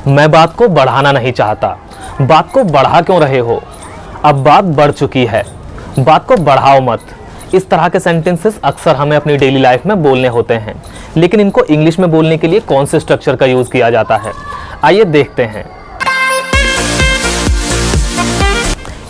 मैं बात को बढ़ाना नहीं चाहता। बात को बढ़ा क्यों रहे हो? अब बात बढ़ चुकी है, बात को बढ़ाओ मत। इस तरह के सेंटेंसेस अक्सर हमें अपनी डेली लाइफ में बोलने होते हैं, लेकिन इनको इंग्लिश में बोलने के लिए कौन से स्ट्रक्चर का यूज़ किया जाता है, आइए देखते हैं।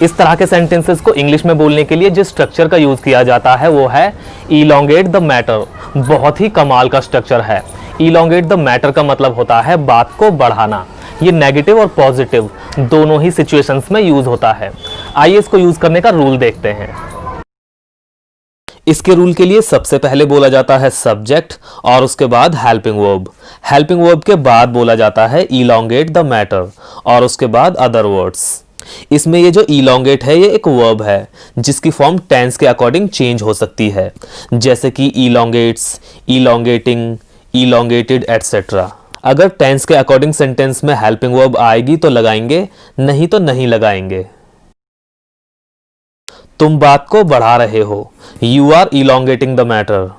इस तरह के सेंटेंसेस को इंग्लिश में बोलने के लिए जिस स्ट्रक्चर का यूज़ किया जाता है वो है इलोंगेट द मैटर। बहुत ही कमाल का स्ट्रक्चर है। इलोंगेट द मैटर का मतलब होता है बात को बढ़ाना। ये नेगेटिव और पॉजिटिव दोनों ही सिचुएशंस में यूज़ होता है। आइए इसको यूज़ करने का रूल देखते हैं। इसके रूल के लिए सबसे पहले बोला जाता है सब्जेक्ट और उसके बाद हेल्पिंग वर्ब। हेल्पिंग वर्ब के बाद बोला जाता है इलोंगेट द मैटर और उसके बाद अदर वर्ड्स। इसमें ये जो इलोंगेट है ये एक वर्ब है जिसकी फॉर्म टेंस के अकॉर्डिंग चेंज हो सकती है, जैसे कि इलोंगेट्स, इलोंगेटिंग, इलोंगेटेड एटसेट्रा। अगर टेंस के अकॉर्डिंग सेंटेंस में हेल्पिंग वर्ब आएगी तो लगाएंगे, नहीं तो नहीं लगाएंगे। तुम बात को बढ़ा रहे हो, you are elongating the matter.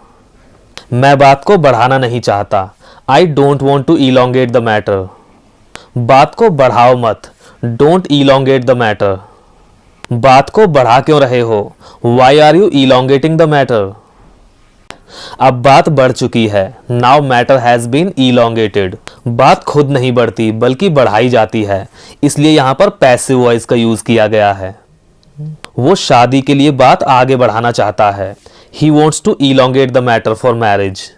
मैं बात को बढ़ाना नहीं चाहता, I don't want to elongate the matter. बात को बढ़ाओ मत, डोंट इलोंगेट द मैटर। बात को बढ़ा क्यों रहे हो, why are you elongating the matter. अब बात बढ़ चुकी है, now matter has been elongated. बात खुद नहीं बढ़ती बल्कि बढ़ाई जाती है, इसलिए यहां पर पैसिव वॉइस का यूज किया गया है। वो शादी के लिए बात आगे बढ़ाना चाहता है, he wants to elongate the matter for marriage.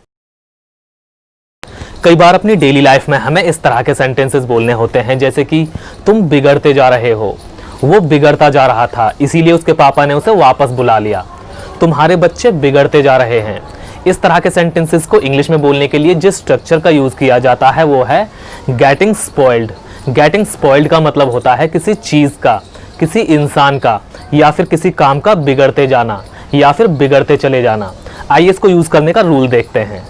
कई बार अपनी डेली लाइफ में हमें इस तरह के सेंटेंसेस बोलने होते हैं, जैसे कि तुम बिगड़ते जा रहे हो। वो बिगड़ता जा रहा था, इसीलिए उसके पापा ने उसे वापस बुला लिया। तुम्हारे बच्चे बिगड़ते जा रहे हैं। इस तरह के सेंटेंसेस को इंग्लिश में बोलने के लिए जिस स्ट्रक्चर का यूज़ किया जाता है वो है गेटिंग स्पॉइल्ड। गेटिंग स्पॉइल्ड का मतलब होता है किसी चीज़ का, किसी इंसान का या फिर किसी काम का बिगड़ते जाना या फिर बिगड़ते चले जाना। आइए इसको यूज़ करने का रूल देखते हैं।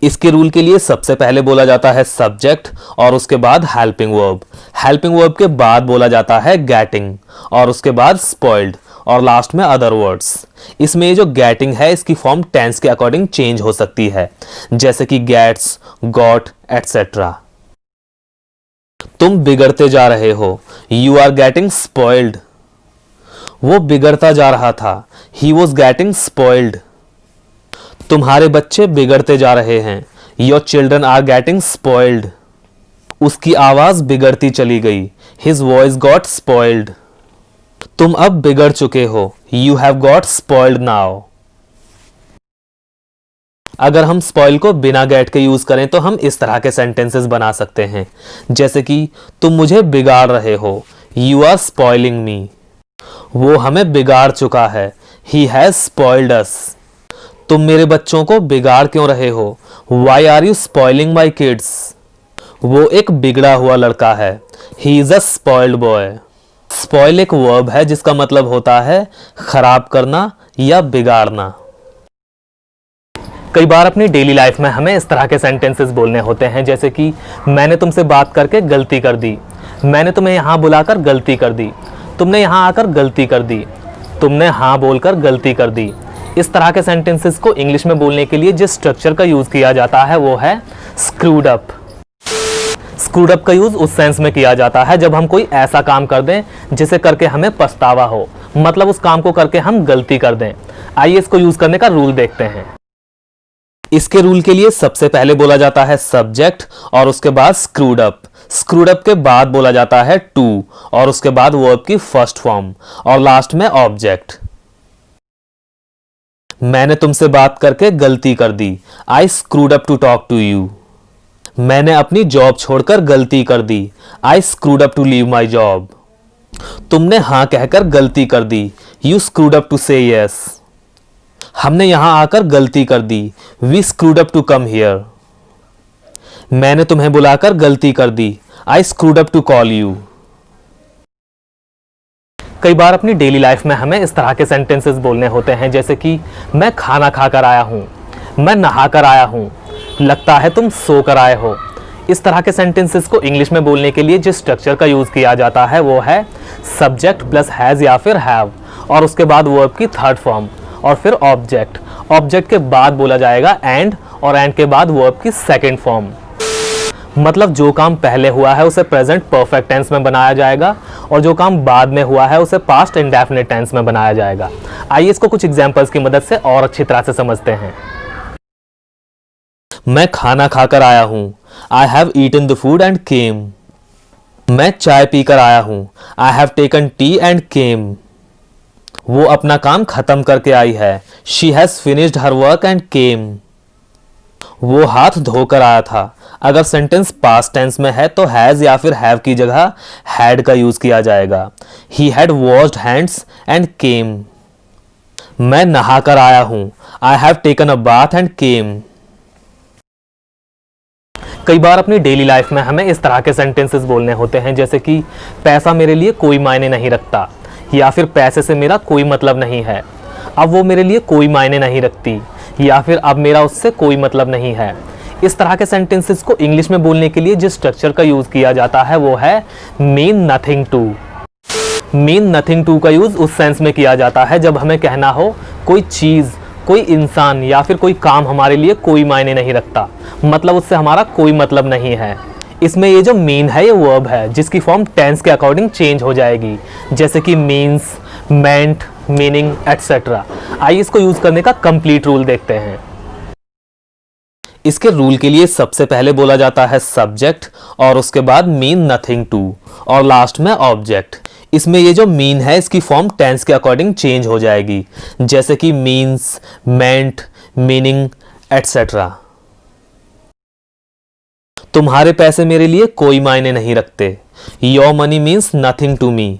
इसके रूल के लिए सबसे पहले बोला जाता है सब्जेक्ट और उसके बाद हेल्पिंग वर्ब। हेल्पिंग वर्ब के बाद बोला जाता है गेटिंग और उसके बाद स्पॉइल्ड और लास्ट में अदर वर्ड्स। इसमें ये जो गेटिंग है इसकी फॉर्म टेंस के अकॉर्डिंग चेंज हो सकती है, जैसे कि गेट्स, गॉट एटसेट्रा। तुम बिगड़ते जा रहे हो, यू आर गेटिंग स्पॉइल्ड। वो बिगड़ता जा रहा था, ही वॉज गेटिंग स्पॉइल्ड। तुम्हारे बच्चे बिगड़ते जा रहे हैं, your children are getting spoiled. उसकी आवाज बिगड़ती चली गई, हिज वॉइस गॉट स्पॉइल्ड। तुम अब बिगड़ चुके हो, you have got spoiled now. अगर हम स्पॉइल को बिना गेट के यूज करें तो हम इस तरह के सेंटेंसेस बना सकते हैं, जैसे कि तुम मुझे बिगाड़ रहे हो, यू आर स्पॉइलिंग मी। वो हमें बिगाड़ चुका है, ही हैज स्पॉइल्ड अस। तुम मेरे बच्चों को बिगाड़ क्यों रहे हो, why are you spoiling my kids. वो एक बिगड़ा हुआ लड़का है, he is a spoiled boy. Spoil एक वर्ब है जिसका मतलब होता है खराब करना या बिगाड़ना। कई बार अपनी डेली लाइफ में हमें इस तरह के सेंटेंसेस बोलने होते हैं, जैसे कि मैंने तुमसे बात करके गलती कर दी, मैंने तुम्हें यहाँ बुलाकर गलती कर दी, तुमने यहाँ आकर गलती कर दी, तुमने हाँ बोलकर गलती कर दी। इस तरह के सेंटेंसेस को इंग्लिश में बोलने के लिए जिस स्ट्रक्चर का यूज़ किया जाता है वो है स्क्रूड अप। स्क्रूड अप का यूज़ उस सेंस में किया जाता है जब हम कोई ऐसा काम कर दें जिसे करके हमें पछतावा हो, मतलब उस काम को करके हम गलती कर दें। आइए इसको यूज़ करने का रूल देखते हैं। इसके रूल के लिए सबसे पहले बोला जाता है सब्जेक्ट और उसके बाद स्क्रूड अप। स्क्रूड अप के बाद बोला जाता है टू और उसके बाद वर्ब की फर्स्ट फॉर्म और लास्ट में ऑब्जेक्ट। मैंने तुमसे बात करके गलती कर दी, I screwed up to talk to you. मैंने अपनी जॉब छोड़कर गलती कर दी, I screwed up to leave my job. तुमने हाँ कहकर गलती कर दी, you screwed up to say yes. हमने यहां आकर गलती कर दी, we screwed up to come here. मैंने तुम्हें बुलाकर गलती कर दी, I screwed up to call you. कई बार अपनी डेली लाइफ में हमें इस तरह के सेंटेंसेस बोलने होते हैं, जैसे कि मैं खाना खाकर आया हूं, मैं नहाकर आया हूं, लगता है तुम सोकर आए हो। इस तरह के सेंटेंसेस को इंग्लिश में बोलने के लिए जिस स्ट्रक्चर का यूज़ किया जाता है वो है सब्जेक्ट प्लस हैज़ या फिर हैव और उसके बाद वर्ब की थर्ड फॉर्म और फिर ऑब्जेक्ट। ऑब्जेक्ट के बाद बोला जाएगा एंड और एंड के बाद वर्ब की सेकेंड फॉर्म। मतलब जो काम पहले हुआ है उसे प्रेजेंट परफेक्ट टेंस में बनाया जाएगा और जो काम बाद में हुआ है उसे पास्ट इंडेफिनिट टेंस में बनाया जाएगा। आइए इसको कुछ एग्जांपल्स की मदद से और अच्छी तरह से समझते हैं। मैं खाना खाकर आया हूं, I have eaten the food and came. मैं चाय पीकर आया हूं, I have taken tea and came. वो अपना काम खत्म करके आई है, she has finished her work and came. वो हाथ धोकर आया था। अगर सेंटेंस पास्ट टेंस में है तो हैज या फिर हैव की जगह हैड का यूज किया जाएगा। He had washed hands and came. मैं नहाकर आया हूं, I have taken a bath and came. कई बार अपनी डेली लाइफ में हमें इस तरह के सेंटेंसेस बोलने होते हैं जैसे कि पैसा मेरे लिए कोई मायने नहीं रखता, या फिर पैसे से मेरा कोई मतलब नहीं है, अब वो मेरे लिए कोई मायने नहीं रखती, या फिर अब मेरा उससे कोई मतलब नहीं है। इस तरह के सेंटेंसेस को इंग्लिश में बोलने के लिए जिस स्ट्रक्चर का यूज किया जाता है वो है mean nothing to. Mean nothing to का यूज उस सेंस में किया जाता है जब हमें कहना हो कोई चीज, कोई इंसान या फिर कोई काम हमारे लिए कोई मायने नहीं रखता, मतलब उससे हमारा कोई मतलब नहीं है। इसमें ये जो मीन है ये वर्ब है जिसकी फॉर्म टेंस के अकॉर्डिंग चेंज हो जाएगी, जैसे कि मीन्स, मेंट, मीनिंग एटसेट्रा। आइए इसको यूज करने का कंप्लीट रूल देखते हैं। इसके रूल के लिए सबसे पहले बोला जाता है सब्जेक्ट और उसके बाद मीन नथिंग टू और लास्ट में ऑब्जेक्ट। इसमें ये जो मीन है इसकी फॉर्म टेंस के अकॉर्डिंग चेंज हो जाएगी, जैसे कि मीन्स, मेंट, मीनिंग एटसेट्रा। तुम्हारे पैसे मेरे लिए कोई मायने नहीं रखते, your money means nothing to me.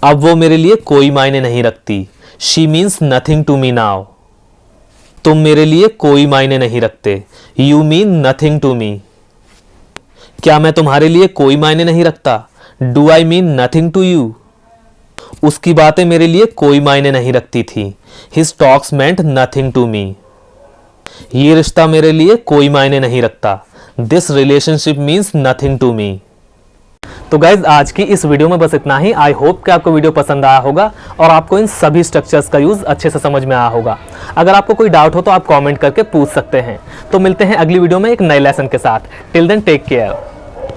अब वो मेरे लिए कोई मायने नहीं रखती, she means nothing to me now. तुम मेरे लिए कोई मायने नहीं रखते, you mean nothing to me. क्या मैं तुम्हारे लिए कोई मायने नहीं रखता, do I mean nothing to you. उसकी बातें मेरे लिए कोई मायने नहीं रखती थी, his talks meant nothing to me. ये रिश्ता मेरे लिए कोई मायने नहीं रखता, this relationship means nothing to me. तो गाइज आज की इस वीडियो में बस इतना ही। आई होप कि आपको वीडियो पसंद आया होगा और आपको इन सभी स्ट्रक्चर्स का यूज अच्छे से समझ में आया होगा। अगर आपको कोई डाउट हो तो आप कमेंट करके पूछ सकते हैं। तो मिलते हैं अगली वीडियो में एक नए लेसन के साथ। Till then take care.